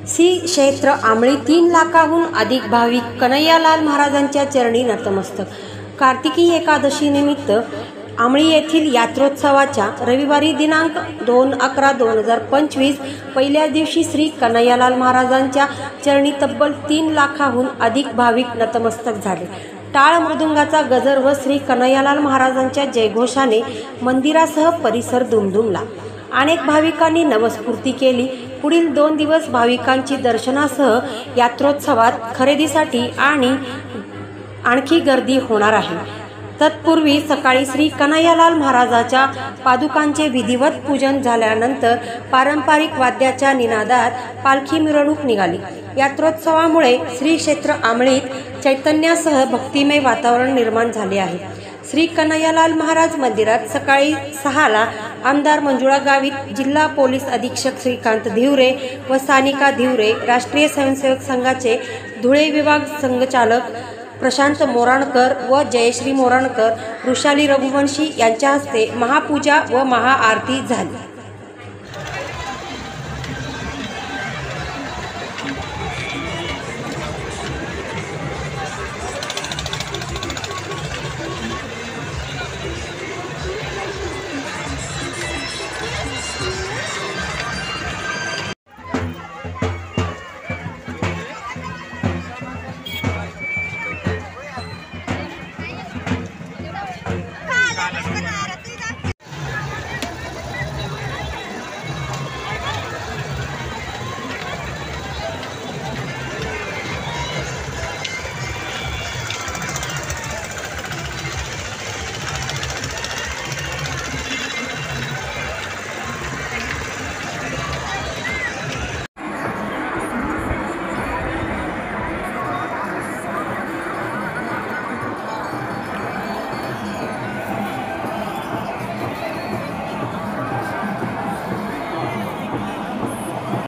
श्री क्षेत्र आमळी 3 लाखाहून अधिक भाविक कन्हैयालाल महाराजांच्या चरणी नतमस्तक। कार्तिकी एकादशी निमित्त आमळी येथील यात्रोत्सवाच्या रविवारी दिनांक 2/11/2025 पहिल्या दिवशी श्री कन्हैयालाल महाराजांच्या चरणी तब्बल 3 लाखाहून अधिक भाविक नतमस्तक झाले। टाळ मृदुंगाचा गजर व श्री कन्हैयालाल महाराजांच्या जयघोषाने मंदिरासह परिसर दुमदुमला। अनेक भाविकांनी नमस्फूर्ती केली। पुढील 2 दिवस भाविकांची दर्शनासह यात्रोत्सवात खरेदीसाठी आणखी गर्दी होणार आहे। तत्पूर्वी सकाळी श्री कन्हैयालाल महाराजांच्या पादुकांचे विधिवत पूजन झाल्यानंतर पारंपरिक वाद्याच्या निनादात पालखी मिरवणूक निघाली। यात्रोत्सवामुळे श्री क्षेत्र आमळीत चैतन्यासह भक्तिमय वातावरण निर्माण झाले आहे। श्री कन्हैयालाल महाराज मंदिरात सकाळी 6ला आमदार मंजुळा गावित, जिल्हा पोलीस अधीक्षक श्रीकांत धिवरे व सानिका धिवरे, राष्ट्रीय स्वयंसेवक संघाचे धुळे विभाग संघचालक प्रशांत मोराणकर व जयश्री मोराणकर, वृषाली रघुवंशी यांच्या हस्ते महापूजा व महाआरती झाली।